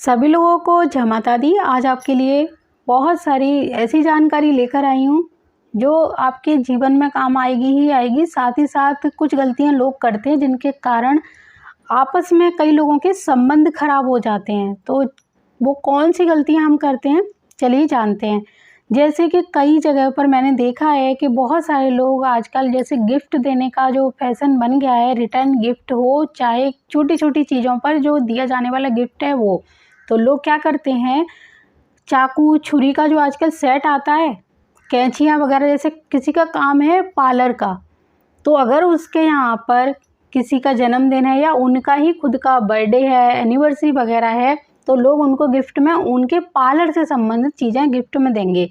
सभी लोगों को जय माता दी। आज आपके लिए बहुत सारी ऐसी जानकारी लेकर आई हूँ जो आपके जीवन में काम आएगी ही आएगी। साथ ही साथ कुछ गलतियाँ लोग करते हैं जिनके कारण आपस में कई लोगों के संबंध खराब हो जाते हैं। तो वो कौन सी गलतियाँ हम करते हैं, चलिए जानते हैं। जैसे कि कई जगह पर मैंने देखा है कि बहुत सारे लोग आजकल जैसे गिफ्ट देने का जो फैशन बन गया है, रिटर्न गिफ्ट हो चाहे छोटी-छोटी चीज़ों पर जो दिया जाने वाला गिफ्ट है वो। तो लोग क्या करते हैं, चाकू, छुरी का जो आजकल सेट आता है, कैंचियाँ वगैरह, जैसे किसी का काम है पार्लर का, तो अगर उसके यहाँ पर किसी का जन्मदिन है या उनका ही खुद का बर्थडे है, एनिवर्सरी वगैरह है, तो लोग उनको गिफ्ट में उनके पार्लर से संबंधित चीज़ें गिफ्ट में देंगे।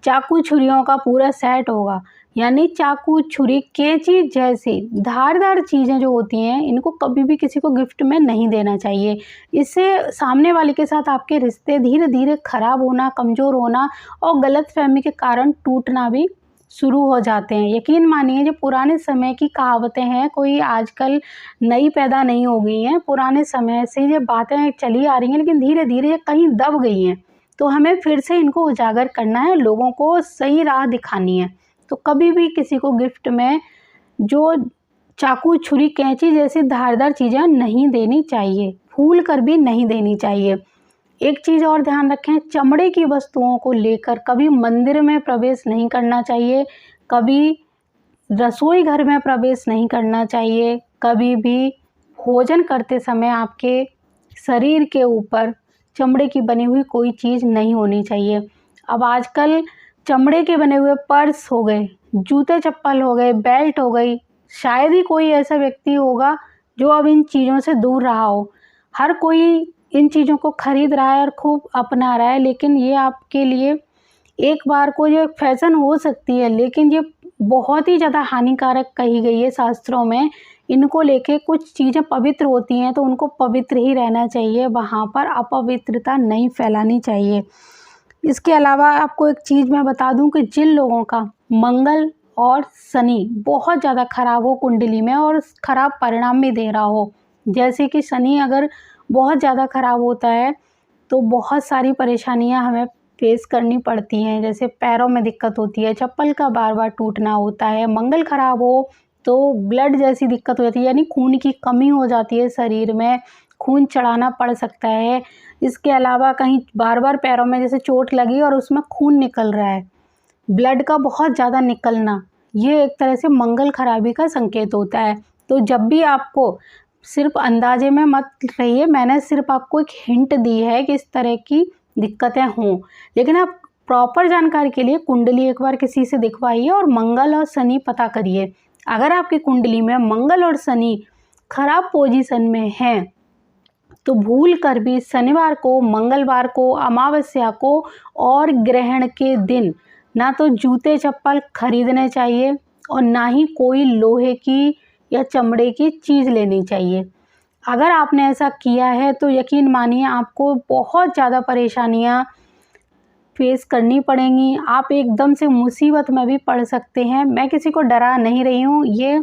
चाकू छुरियों का पूरा सेट होगा, यानी चाकू, छुरी, कैंची जैसी धारदार चीज़ें जो होती हैं, इनको कभी भी किसी को गिफ्ट में नहीं देना चाहिए। इससे सामने वाले के साथ आपके रिश्ते धीरे-धीरे खराब होना, कमज़ोर होना और गलतफ़हमी के कारण टूटना भी शुरू हो जाते हैं। यकीन मानिए, जो पुराने समय की कहावतें हैं, कोई आजकल नई पैदा नहीं हो गई हैं। पुराने समय से ये बातें चली आ रही हैं, लेकिन धीरे-धीरे ये कहीं दब गई हैं। तो हमें फिर से इनको उजागर करना है, लोगों को सही राह दिखानी है। तो कभी भी किसी को गिफ्ट में जो चाकू, छुरी, कैंची जैसी धारदार चीज़ें नहीं देनी चाहिए, भूल कर भी नहीं देनी चाहिए। एक चीज़ और ध्यान रखें, चमड़े की वस्तुओं को लेकर कभी मंदिर में प्रवेश नहीं करना चाहिए, कभी रसोई घर में प्रवेश नहीं करना चाहिए, कभी भी भोजन करते समय आपके शरीर के ऊपर चमड़े की बनी हुई कोई चीज़ नहीं होनी चाहिए। अब आजकल चमड़े के बने हुए पर्स हो गए, जूते-चप्पल हो गए, बेल्ट हो गई, शायद ही कोई ऐसा व्यक्ति होगा जो अब इन चीज़ों से दूर रहा हो। हर कोई इन चीज़ों को खरीद रहा है और खूब अपना रहा है, लेकिन ये आपके लिए एक बार को ये फैशन हो सकती है, लेकिन ये बहुत ही ज़्यादा हानिकारक कही गई है शास्त्रों में। इनको लेके कुछ चीज़ें पवित्र होती हैं, तो उनको पवित्र ही रहना चाहिए, वहाँ पर अपवित्रता नहीं फैलानी चाहिए। इसके अलावा आपको एक चीज़ मैं बता दूँ कि जिन लोगों का मंगल और शनि बहुत ज़्यादा खराब हो कुंडली में और खराब परिणाम भी दे रहा हो, जैसे कि शनि अगर बहुत ज़्यादा खराब होता है, तो बहुत सारी परेशानियाँ हमें फेस करनी पड़ती हैं। जैसे पैरों में दिक्कत होती है, चप्पल का बार-बार टूटना होता है। मंगल खराब हो तो ब्लड जैसी दिक्कत हो जाती है, यानी खून की कमी हो जाती है शरीर में, खून चढ़ाना पड़ सकता है। इसके अलावा कहीं बार-बार पैरों में जैसे चोट लगी और उसमें खून निकल रहा है, ब्लड का बहुत ज़्यादा निकलना, ये एक तरह से मंगल खराबी का संकेत होता है। तो जब भी आपको, सिर्फ़ अंदाज़े में मत रहिए, मैंने सिर्फ़ आपको एक हिंट दी है कि इस तरह की दिक्कतें हों, लेकिन आप प्रॉपर जानकारी के लिए कुंडली एक बार किसी से दिखवाइए और मंगल और शनि पता करिए। अगर आपकी कुंडली में मंगल और शनि खराब पोजीशन में हैं, तो भूल कर भी शनिवार को, मंगलवार को, अमावस्या को और ग्रहण के दिन ना तो जूते-चप्पल खरीदने चाहिए और ना ही कोई लोहे की या चमड़े की चीज़ लेनी चाहिए। अगर आपने ऐसा किया है तो यकीन मानिए आपको बहुत ज़्यादा परेशानियाँ फेस करनी पड़ेंगी। आप एकदम से मुसीबत में भी पड़ सकते हैं। मैं किसी को डरा नहीं रही हूँ, ये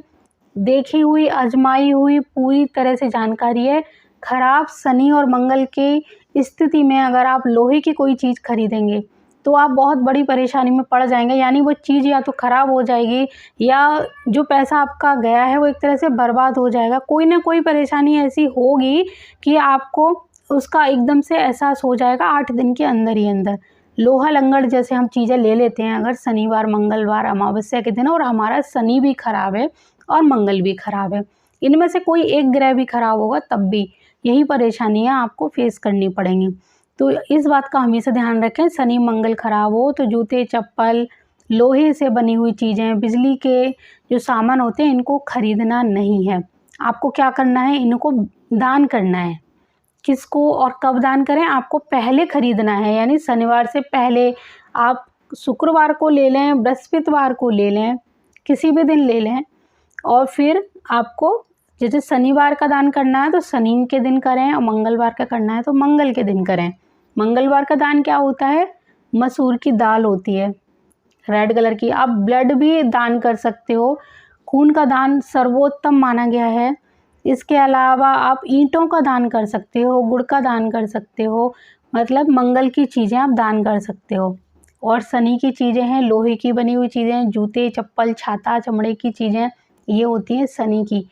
देखी हुई, आज़माई हुई पूरी तरह से जानकारी है। खराब शनि और मंगल की स्थिति में अगर आप लोहे की कोई चीज़ खरीदेंगे, तो आप बहुत बड़ी परेशानी में पड़ जाएँगे। यानी वो चीज़ या तो खराब हो जाएगी या जो पैसा आपका गया है वो एक तरह से बर्बाद हो जाएगा। कोई ना कोई परेशानी ऐसी होगी कि आपको उसका एकदम से एहसास हो जाएगा 8 दिन के अंदर ही अंदर। लोहा लंगड़ जैसे हम चीज़ें ले लेते हैं अगर शनिवार, मंगलवार, अमावस्या के दिन और हमारा शनि भी खराब है और मंगल भी खराब है, इनमें से कोई एक ग्रह भी खराब होगा तब भी यही परेशानियाँ आपको फेस करनी पड़ेंगी। तो इस बात का हमेशा ध्यान रखें, शनि मंगल खराब हो तो जूते, चप्पल, लोहे से बनी हुई चीज़ें, बिजली के जो सामान होते हैं, इनको खरीदना नहीं है। आपको क्या करना है, इनको दान करना है। किसको और कब दान करें, आपको पहले खरीदना है, यानी शनिवार से पहले। आप शुक्रवार को ले लें, बृहस्पतिवार को ले लें, किसी भी दिन ले लें और फिर आपको जैसे शनिवार का दान करना है तो शनि के दिन करें और मंगलवार का करना है तो मंगल के दिन करें। मंगलवार का दान क्या होता है, मसूर की दाल होती है रेड कलर की। आप ब्लड भी दान कर सकते हो, खून का दान सर्वोत्तम माना गया है। इसके अलावा आप ईंटों का दान कर सकते हो, गुड़ का दान कर सकते हो, मतलब मंगल की चीज़ें आप दान कर सकते हो। और शनि की चीज़ें हैं, लोहे की बनी हुई चीज़ें, जूते, चप्पल, छाता, चमड़े की चीज़ें, ये होती हैं शनि की।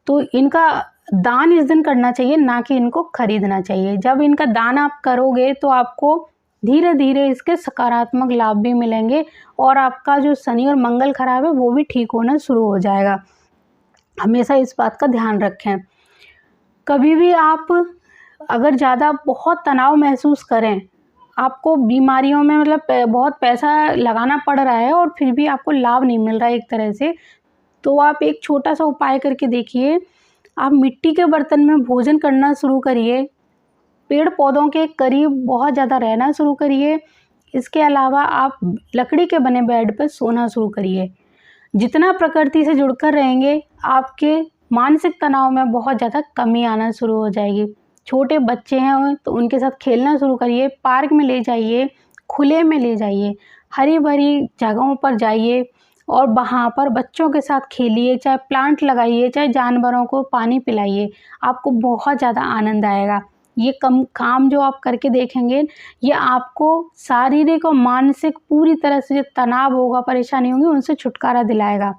तो इनका दान इस दिन करना चाहिए, ना कि इनको खरीदना चाहिए। जब इनका दान आप करोगे तो आपको धीरे-धीरे इसके सकारात्मक लाभ भी मिलेंगे और आपका जो शनि और मंगल खराब है वो भी ठीक होना शुरू हो जाएगा। हमेशा इस बात का ध्यान रखें। कभी भी आप अगर ज़्यादा बहुत तनाव महसूस करें, आपको बीमारियों में मतलब बहुत पैसा लगाना पड़ रहा है और फिर भी आपको लाभ नहीं मिल रहा है एक तरह से, तो आप एक छोटा-सा उपाय करके देखिए। आप मिट्टी के बर्तन में भोजन करना शुरू करिए, पेड़-पौधों के करीब बहुत ज़्यादा रहना शुरू करिए। इसके अलावा आप लकड़ी के बने बेड पे सोना शुरू करिए। जितना प्रकृति से जुड़कर रहेंगे, आपके मानसिक तनाव में बहुत ज़्यादा कमी आना शुरू हो जाएगी। छोटे बच्चे हैं तो उनके साथ खेलना शुरू करिए, पार्क में ले जाइए, खुले में ले जाइए, हरी-भरी जगहों पर जाइए और वहाँ पर बच्चों के साथ खेलिए, चाहे प्लांट लगाइए, चाहे जानवरों को पानी पिलाइए, आपको बहुत ज़्यादा आनंद आएगा। ये काम जो आप करके देखेंगे, ये आपको शारीरिक और मानसिक पूरी तरह से जो तनाव होगा, परेशानी होगी, उनसे छुटकारा दिलाएगा।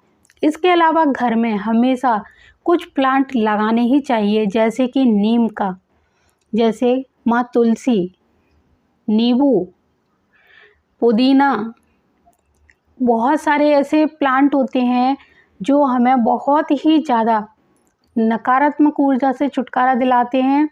इसके अलावा घर में हमेशा कुछ प्लांट लगाने ही चाहिए, जैसे कि नीम का, जैसे माँ तुलसी, नींबू, पुदीना, बहुत सारे ऐसे प्लांट होते हैं जो हमें बहुत ही ज़्यादा नकारात्मक ऊर्जा से छुटकारा दिलाते हैं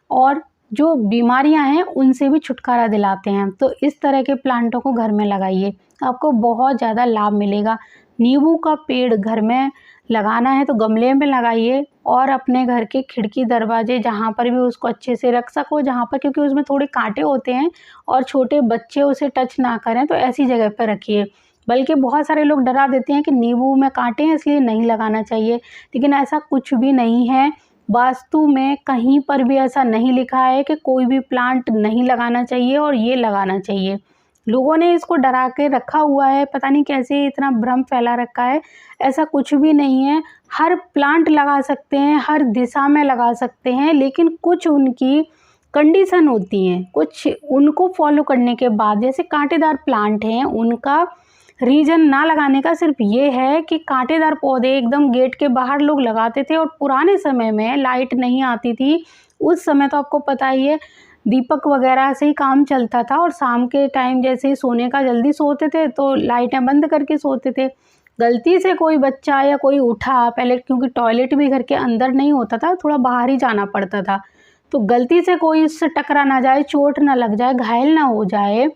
और जो बीमारियां हैं उनसे भी छुटकारा दिलाते हैं। तो इस तरह के प्लांटों को घर में लगाइए, आपको बहुत ज़्यादा लाभ मिलेगा। नींबू का पेड़ घर में लगाना है तो गमले में लगाइए और अपने घर के खिड़की दरवाजे जहाँ पर भी उसको अच्छे से रख सको, जहाँ पर, क्योंकि उसमें थोड़े कांटे होते हैं और छोटे बच्चे उसे टच ना करें, तो ऐसी जगह पर रखिए। बल्कि बहुत सारे लोग डरा देते हैं कि नींबू में कांटे हैं इसलिए नहीं लगाना चाहिए, लेकिन ऐसा कुछ भी नहीं है। वास्तु में कहीं पर भी ऐसा नहीं लिखा है कि कोई भी प्लांट नहीं लगाना चाहिए और ये लगाना चाहिए। लोगों ने इसको डरा के रखा हुआ है, पता नहीं कैसे इतना भ्रम फैला रखा है। ऐसा कुछ भी नहीं है, हर प्लांट लगा सकते हैं, हर दिशा में लगा सकते हैं, लेकिन कुछ उनकी कंडीशन होती हैं, कुछ उनको फॉलो करने के बाद, जैसे कांटेदार प्लांट हैं, उनका रीज़न ना लगाने का सिर्फ ये है कि कांटेदार पौधे एकदम गेट के बाहर लोग लगाते थे और पुराने समय में लाइट नहीं आती थी। उस समय तो आपको पता ही है, दीपक वगैरह से ही काम चलता था और शाम के टाइम जैसे ही सोने का जल्दी सोते थे तो लाइटें बंद करके सोते थे। गलती से कोई बच्चा या कोई उठा, पहले क्योंकि टॉयलेट भी घर के अंदर नहीं होता था, थोड़ा बाहर ही जाना पड़ता था, तो गलती से कोई इससे टकरा ना जाए, चोट ना लग जाए, घायल ना हो जाए,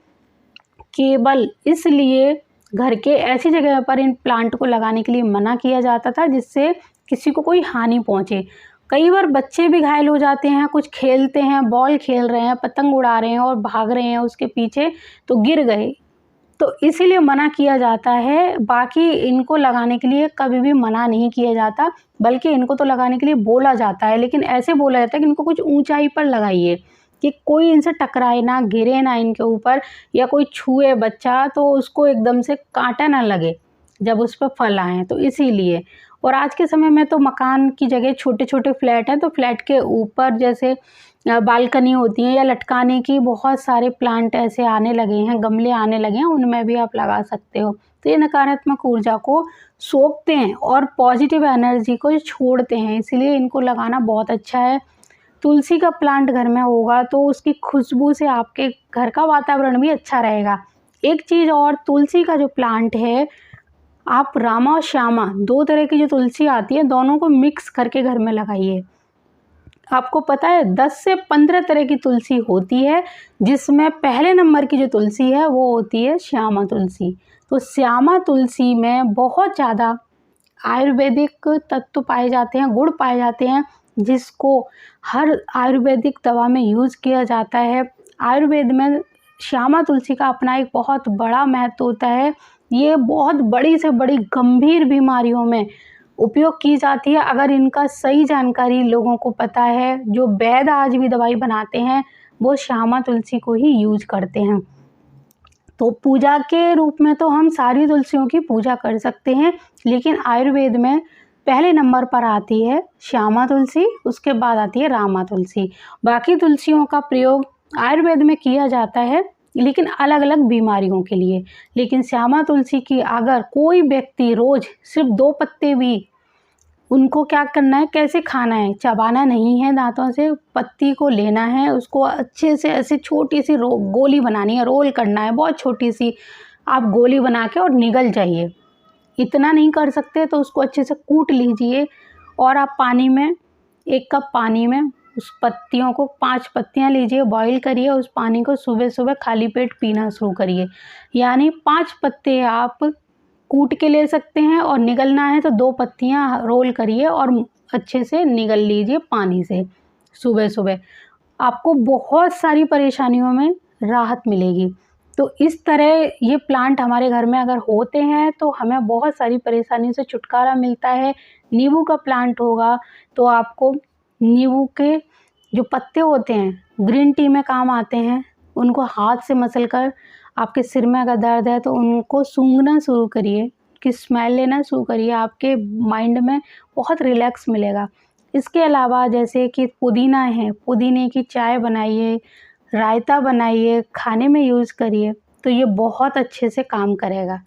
केवल इसलिए घर के ऐसी जगह पर इन प्लांट को लगाने के लिए मना किया जाता था जिससे किसी को कोई हानि पहुंचे। कई बार बच्चे भी घायल हो जाते हैं, कुछ खेलते हैं, बॉल खेल रहे हैं, पतंग उड़ा रहे हैं और भाग रहे हैं उसके पीछे, तो गिर गए, तो इसीलिए मना किया जाता है। बाकी इनको लगाने के लिए कभी भी मना नहीं किया जाता, बल्कि इनको तो लगाने के लिए बोला जाता है, लेकिन ऐसे बोला जाता है कि इनको कुछ ऊंचाई पर लगाइए कि कोई इनसे टकराए ना, गिरे ना इनके ऊपर, या कोई छुए बच्चा तो उसको एकदम से कांटा ना लगे जब उस पर फल आए, तो इसीलिए। और आज के समय में तो मकान की जगह छोटे छोटे फ्लैट हैं, तो फ्लैट के ऊपर जैसे बालकनी होती है या लटकाने की बहुत सारे प्लांट ऐसे आने लगे हैं, गमले आने लगे हैं, उनमें भी आप लगा सकते हो। तो ये नकारात्मक ऊर्जा को सोखते हैं और पॉजिटिव एनर्जी को छोड़ते हैं, इसीलिए इनको लगाना बहुत अच्छा है। तुलसी का प्लांट घर में होगा तो उसकी खुशबू से आपके घर का वातावरण भी अच्छा रहेगा। एक चीज़ और, तुलसी का जो प्लांट है, आप रामा और श्यामा, दो तरह की जो तुलसी आती है, दोनों को मिक्स करके घर में लगाइए। आपको पता है 10 से 15 तरह की तुलसी होती है, जिसमें पहले नंबर की जो तुलसी है वो होती है श्यामा तुलसी। तो श्यामा तुलसी में बहुत ज़्यादा आयुर्वेदिक तत्व पाए जाते हैं, गुण पाए जाते हैं, जिसको हर आयुर्वेदिक दवा में यूज़ किया जाता है। आयुर्वेद में श्यामा तुलसी का अपना एक बहुत बड़ा महत्व होता है। ये बहुत बड़ी से बड़ी गंभीर बीमारियों में उपयोग की जाती है, अगर इनका सही जानकारी लोगों को पता है। जो वैद्य आज भी दवाई बनाते हैं वो श्यामा तुलसी को ही यूज करते हैं। तो पूजा के रूप में तो हम सारी तुलसियों की पूजा कर सकते हैं, लेकिन आयुर्वेद में पहले नंबर पर आती है श्यामा तुलसी, उसके बाद आती है रामा तुलसी। बाकी तुलसियों का प्रयोग आयुर्वेद में किया जाता है, लेकिन अलग-अलग बीमारियों के लिए। लेकिन श्यामा तुलसी की अगर कोई व्यक्ति रोज़ सिर्फ 2 पत्ते भी, उनको क्या करना है, कैसे खाना है, चबाना नहीं है दाँतों से, पत्ती को लेना है, उसको अच्छे से ऐसे छोटी-सी गोली बनानी है, रोल करना है, बहुत छोटी-सी आप गोली बना के और निगल जाइए। इतना नहीं कर सकते तो उसको अच्छे से कूट लीजिए और आप पानी में 1 कप पानी में उस पत्तियों को 5 पत्तियाँ लीजिए, बॉयल करिए, उस पानी को सुबह-सुबह खाली पेट पीना शुरू करिए। यानी 5 पत्ते आप कूट के ले सकते हैं और निगलना है तो 2 पत्तियाँ रोल करिए और अच्छे से निगल लीजिए पानी से सुबह-सुबह। आपको बहुत सारी परेशानियों में राहत मिलेगी। तो इस तरह ये प्लांट हमारे घर में अगर होते हैं तो हमें बहुत सारी परेशानी से छुटकारा मिलता है। नींबू का प्लांट होगा तो आपको नींबू के जो पत्ते होते हैं ग्रीन टी में काम आते हैं, उनको हाथ से मसल कर आपके सिर में अगर दर्द है तो उनको सूंघना शुरू करिए, कि स्मेल लेना शुरू करिए, आपके माइंड में बहुत रिलैक्स मिलेगा। इसके अलावा जैसे कि पुदीना है, पुदीने की चाय बनाइए, रायता बनाइए, खाने में यूज़ करिए, तो ये बहुत अच्छे से काम करेगा।